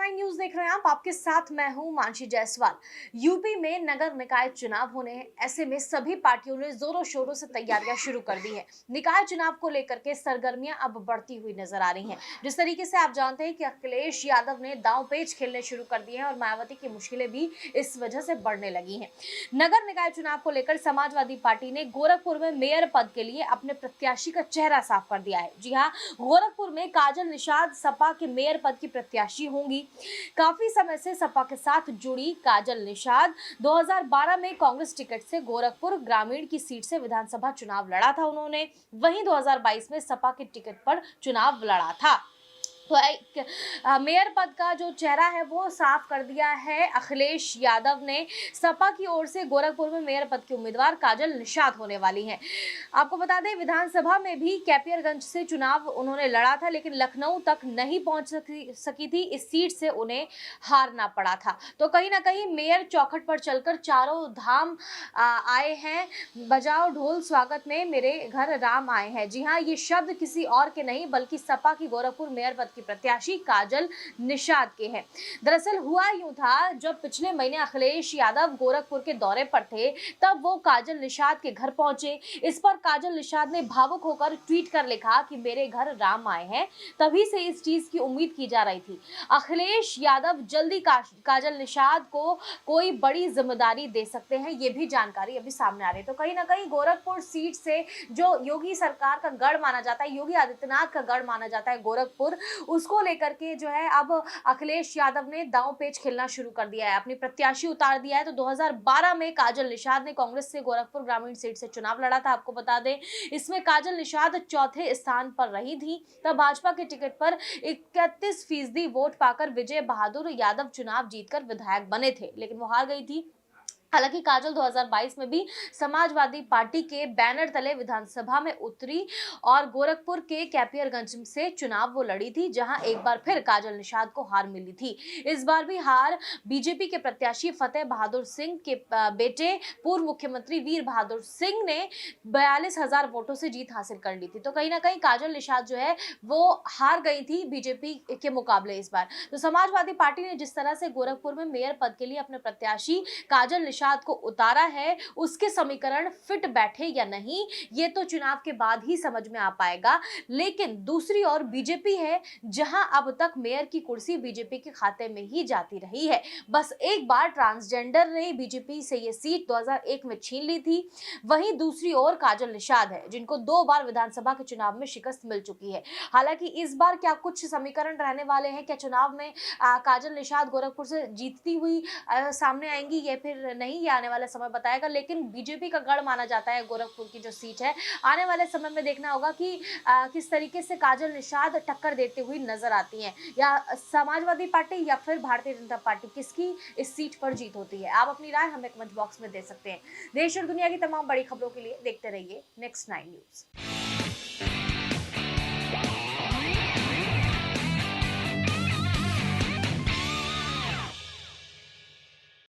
9 news देख रहे हैं आप। आपके साथ मैं हूं मानसी जायसवाल। यूपी में नगर निकाय चुनाव होने हैं। ऐसे में सभी पार्टियों ने जोरों शोरों से तैयारियां शुरू कर दी है। निकाय चुनाव को लेकर के सरगर्मियां अब बढ़ती हुई नजर आ रही हैं। जिस तरीके से आप जानते हैं कि अखिलेश यादव ने दांव पेच खेलने शुरू कर दिए हैं और मायावती की मुश्किलें भी इस वजह से बढ़ने लगी हैं। नगर निकाय चुनाव को लेकर समाजवादी पार्टी ने गोरखपुर में मेयर पद के लिए अपने प्रत्याशी का चेहरा साफ कर दिया है। जी हाँ, गोरखपुर में काजल निषाद सपा के मेयर पद की प्रत्याशी होंगी। काफी समय से सपा के साथ जुड़ी काजल निषाद 2012 में कांग्रेस टिकट से गोरखपुर ग्रामीण की सीट से विधानसभा चुनाव लड़ा था उन्होंने। वहीं 2022 में सपा के टिकट पर चुनाव लड़ा था। तो मेयर पद का जो चेहरा है वो साफ कर दिया है अखिलेश यादव ने। सपा की ओर से गोरखपुर में मेयर पद की उम्मीदवार काजल निषाद होने वाली हैं। आपको बता दें, विधानसभा में भी कैपियरगंज से चुनाव उन्होंने लड़ा था, लेकिन लखनऊ तक नहीं पहुंच सकी थी। इस सीट से उन्हें हारना पड़ा था। तो कहीं ना कहीं मेयर चौखट पर चलकर चारों धाम आए हैं। बजाओ ढोल स्वागत में मेरे घर राम आए हैं। जी हाँ, ये शब्द किसी और के नहीं बल्कि सपा की गोरखपुर मेयर पद की प्रत्याशी काजल निषाद के हैं। दरअसल हुआ यूं था, जब पिछले महीने अखिलेश यादव गोरखपुर के दौरे पर थे तब वो काजल निषाद के घर पहुंचे। इस पर काजल निषाद ने भावुक होकर ट्वीट कर लिखा कि मेरे घर राम आए हैं। तभी से इस चीज की उम्मीद की जा रही थी। अखिलेश यादव जल्दी काजल निषाद को कोई बड़ी जिम्मेदारी दे सकते हैं, ये भी जानकारी अभी सामने आ रही है। तो कहीं ना कहीं गोरखपुर सीट से जो योगी सरकार का गढ़ माना जाता है, योगी आदित्यनाथ का गढ़ माना जाता है गोरखपुर, उसको लेकर के जो है अब अखिलेश यादव ने दांव पेच खेलना शुरू कर दिया है, अपनी प्रत्याशी उतार दिया है। तो 2012 में काजल निषाद ने कांग्रेस से गोरखपुर ग्रामीण सीट से चुनाव लड़ा था। आपको बता दें, इसमें काजल निषाद चौथे स्थान पर रही थी। तब भाजपा के टिकट पर 31% वोट पाकर विजय बहादुर यादव चुनाव जीतकर विधायक बने थे, लेकिन वो हार गई थी। हालांकि काजल 2022 में भी समाजवादी पार्टी के बैनर तले विधानसभा में उतरी और गोरखपुर के कैपियरगंज से चुनाव वो लड़ी थी, जहां एक बार फिर काजल निषाद को हार मिली थी। इस बार भी हार बीजेपी के प्रत्याशी फतेह बहादुर सिंह के बेटे पूर्व मुख्यमंत्री वीर बहादुर सिंह ने 42,000 वोटों से जीत हासिल कर ली थी। तो कहीं ना कहीं काजल निषाद जो है वो हार गई थी बीजेपी के मुकाबले इस बार। तो समाजवादी पार्टी ने जिस तरह से गोरखपुर में मेयर पद के लिए अपने प्रत्याशी काजल निषाद को उतारा है, उसके समीकरण फिट बैठे या नहीं ये तो चुनाव के बाद ही समझ में आ पाएगा। लेकिन दूसरी ओर बीजेपी है, जहां अब तक मेयर की कुर्सी बीजेपी के खाते में ही जाती रही है। बस एक बार ट्रांसजेंडर ने बीजेपी से ये सीट 2001 में छीन ली थी। वहीं दूसरी ओर काजल निषाद है, जिनको 2 बार विधानसभा के चुनाव में शिकस्त मिल चुकी है। हालांकि इस बार क्या कुछ समीकरण रहने वाले हैं, क्या चुनाव में काजल निषाद गोरखपुर से जीतती हुई सामने आएंगी या फिर नहीं, ये आने वाला समय बताएगा। लेकिन बीजेपी का गढ़ माना जाता है गोरखपुर की जो सीट है। आने वाले समय में देखना होगा कि किस तरीके से काजल निषाद टक्कर देते हुए नजर आती हैं, या समाजवादी पार्टी या फिर भारतीय जनता पार्टी, किसकी इस सीट पर जीत होती है। आप अपनी राय हमें कमेंट बॉक्स में दे सकते हैं। देश और दुनिया की तमाम बड़ी खबरों के लिए देखते रहिए नेक्स्ट 9 न्यूज।